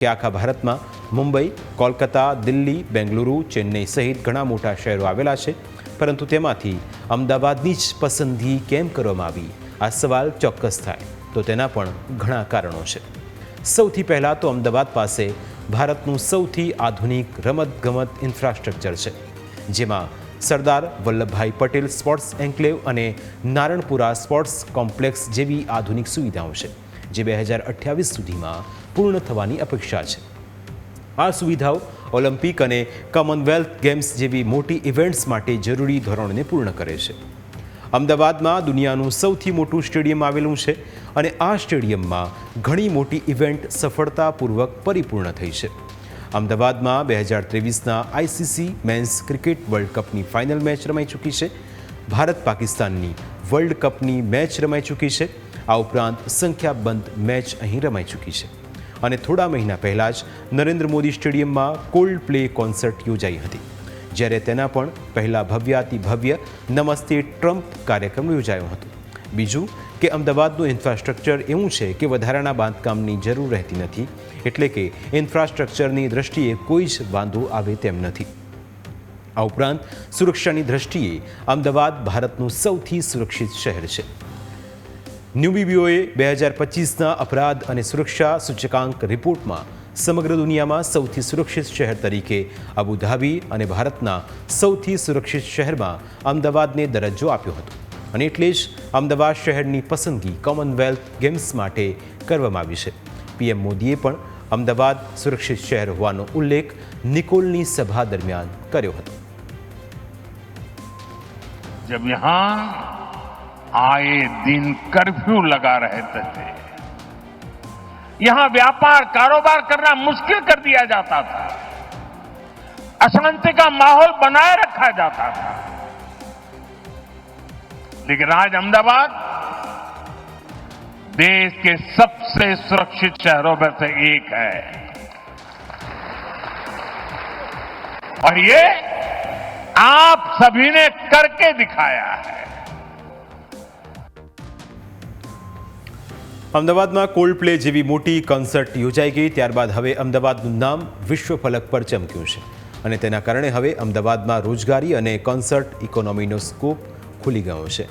કે આખા ભારતમાં મુંબઈ, કોલકાતા, દિલ્હી, બેંગલુરુ, ચેન્નઈ સહિત ઘણા મોટા શહેરો આવેલા છે, પરંતુ તેમાંથી અમદાવાદની જ પસંદગી કેમ કરવામાં આવી? આ સવાલ ચોક્કસ થાય તો તેના પણ ઘણા કારણો છે. સૌથી પહેલાં તો અમદાવાદ પાસે ભારતનું સૌથી આધુનિક રમતગમત ઇન્ફ્રાસ્ટ્રક્ચર છે, જેમાં સરદાર વલ્લભભાઈ પટેલ સ્પોર્ટ્સ એન્કલેવ અને નારણપુરા સ્પોર્ટ્સ કોમ્પ્લેક્સ જેવી આધુનિક સુવિધાઓ છે, જે 2028 સુધીમાં પૂર્ણ થવાની અપેક્ષા છે. આ સુવિધાઓ ઓલિમ્પિક અને કોમનવેલ્થ ગેમ્સ જેવી મોટી ઇવેન્ટ્સ માટે જરૂરી ધોરણોને પૂર્ણ કરે છે. અમદાવાદમાં દુનિયાનું સૌથી મોટું સ્ટેડિયમ આવેલું છે અને આ સ્ટેડિયમમાં ઘણી મોટી ઇવેન્ટ સફળતાપૂર્વક પરિપૂર્ણ થઈ છે. અમદાવાદમાં 2023ના આઈસીસી મેન્સ ક્રિકેટ વર્લ્ડ કપની ફાઇનલ મેચ રમાઈ ચૂકી છે. ભારત પાકિસ્તાનની વર્લ્ડ કપની મેચ રમાઈ ચૂકી છે. આ ઉપરાંત સંખ્યાબંધ મેચ અહીં રમાઈ ચૂકી છે અને થોડા મહિના પહેલાં જ નરેન્દ્ર મોદી સ્ટેડિયમમાં કોલ્ડ પ્લે કોન્સર્ટ યોજાઈ હતી, જ્યારે તેના પણ પહેલાં ભવ્યાતિભવ્ય નમસ્તે ટ્રમ્પ કાર્યક્રમ યોજાયો હતો. બીજું કે અમદાવાદનું ઇન્ફ્રાસ્ટ્રક્ચર એવું છે કે વધારાના બાંધકામની જરૂર રહેતી નથી, એટલે કે ઇન્ફ્રાસ્ટ્રક્ચરની દ્રષ્ટિએ કોઈ જ વાંધો આવે તેમ નથી. આ ઉપરાંત સુરક્ષાની દ્રષ્ટિએ અમદાવાદ ભારતનું સૌથી સુરક્ષિત શહેર છે. ન્યૂબીબીઓએ 2025ના અપરાધ અને સુરક્ષા સૂચકાંક રિપોર્ટમાં સમગ્ર દુનિયામાં સૌથી સુરક્ષિત શહેર તરીકે અબુધાબી અને ભારતના સૌથી સુરક્ષિત શહેરમાં અમદાવાદને દરજ્જો આપ્યો હતો અને એટલે જ અમદાવાદ શહેરની પસંદગી કોમનવેલ્થ ગેમ્સ માટે કરવામાં આવી છે. પીએમ મોદીએ પણ અમદાવાદ સુરક્ષિત શહેર હોવાનો ઉલ્લેખ નિકોલની સભા દરમિયાન કર્યો હતો. जब यहाँ आए दिन कर्फ्यू लगा रहते थे, यहां व्यापार कारोबार करना मुश्किल कर दिया जाता था, अशांति का माहौल बनाए रखा जाता था, लेकिन आज अहमदाबाद देश के सबसे सुरक्षित शहरों में से एक है. और ये आप सभी ने करके दिखाया है. અમદાવાદમાં કોલ્ડ પ્લે જેવી મોટી કોન્સર્ટ યોજાઈ ગઈ, ત્યારબાદ હવે અમદાવાદનું નામ વિશ્વ ફલક પર ચમક્યું છે અને તેના કારણે હવે અમદાવાદમાં રોજગારી અને કોન્સર્ટ ઇકોનોમીનો સ્કોપ ખુલી ગયો છે.